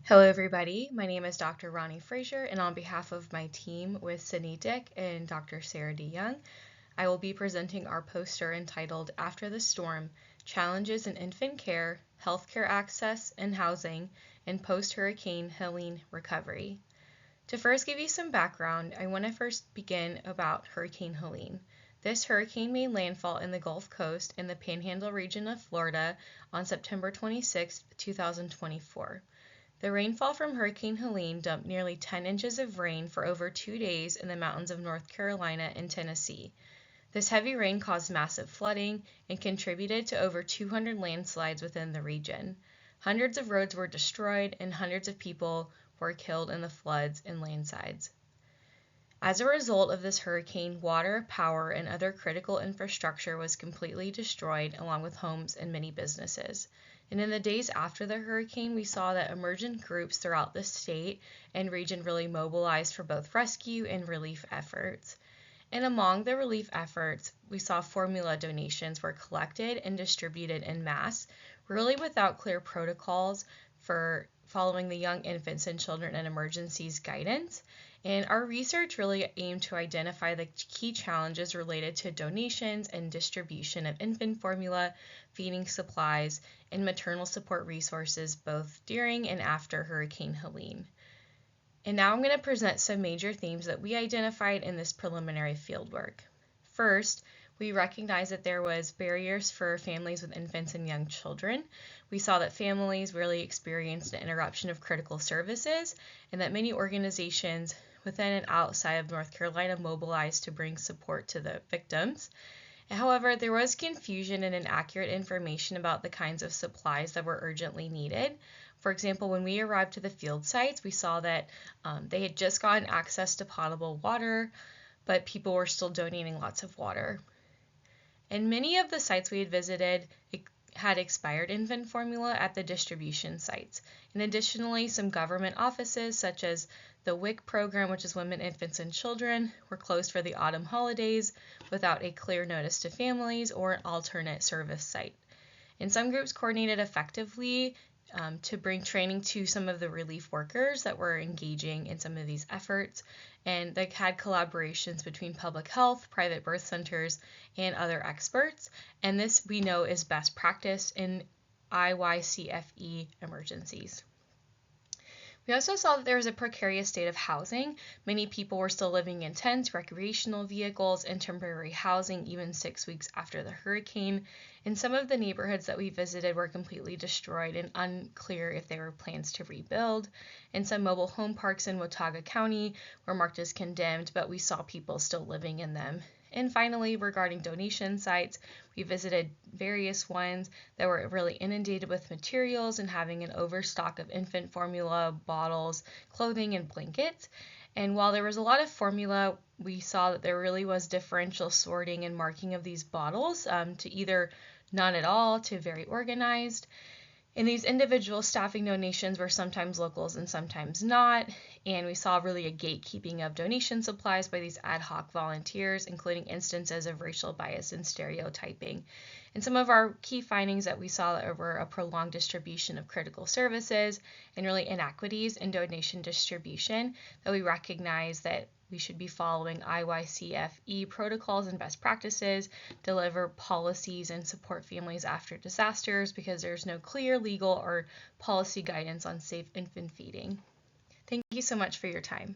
Hello everybody, my name is Dr. Roni Fraser, and on behalf of my team with Sydney Dick and Dr. Sarah D. Young, I will be presenting our poster entitled After the Storm, Challenges in Infant Care, Healthcare Access and Housing, and Post-Hurricane Helene Recovery. To first give you some background, I want to first begin about Hurricane Helene. This hurricane made landfall in the Gulf Coast in the Panhandle region of Florida on September 26, 2024. The rainfall from Hurricane Helene dumped nearly 10 inches of rain for over 2 days in the mountains of North Carolina and Tennessee. This heavy rain caused massive flooding and contributed to over 200 landslides within the region. Hundreds of roads were destroyed and hundreds of people were killed in the floods and landslides. As a result of this hurricane, water, power, and other critical infrastructure was completely destroyed, along with homes and many businesses. And in the days after the hurricane, we saw that emergent groups throughout the state and region really mobilized for both rescue and relief efforts. And among the relief efforts, we saw formula donations were collected and distributed en masse, really without clear protocols for following the Young Infants and Children in Emergencies guidance. And our research really aimed to identify the key challenges related to donations and distribution of infant formula, feeding supplies, and maternal support resources both during and after Hurricane Helene. And now I'm going to present some major themes that we identified in this preliminary fieldwork. First, we recognized that there was barriers for families with infants and young children. We saw that families really experienced an interruption of critical services and that many organizations within and outside of North Carolina mobilized to bring support to the victims. However, there was confusion and inaccurate information about the kinds of supplies that were urgently needed. For example, when we arrived to the field sites, we saw that they had just gotten access to potable water, but people were still donating lots of water. And many of the sites we had visited had expired infant formula at the distribution sites. And additionally, some government offices such as the WIC program, which is Women, Infants, and Children, were closed for the autumn holidays without a clear notice to families or an alternate service site. And some groups coordinated effectively to bring training to some of the relief workers that were engaging in some of these efforts, and they had collaborations between public health, private birth centers, and other experts, and this we know is best practice in IYCFE emergencies. We also saw that there was a precarious state of housing. Many people were still living in tents, recreational vehicles, and temporary housing even 6 weeks after the hurricane. And some of the neighborhoods that we visited were completely destroyed and unclear if there were plans to rebuild. And some mobile home parks in Watauga County were marked as condemned, but we saw people still living in them. And finally, regarding donation sites, we visited various ones that were really inundated with materials and having an overstock of infant formula, bottles, clothing, and blankets. And while there was a lot of formula, we saw that there really was differential sorting and marking of these bottles to either none at all to very organized. And these individual staffing donations were sometimes locals and sometimes not, and we saw really a gatekeeping of donation supplies by these ad hoc volunteers, including instances of racial bias and stereotyping. And some of our key findings that we saw were a prolonged distribution of critical services and really inequities in donation distribution, that we recognize that we should be following IYCFE protocols and best practices, deliver policies, and support families after disasters because there's no clear legal or policy guidance on safe infant feeding. Thank you so much for your time.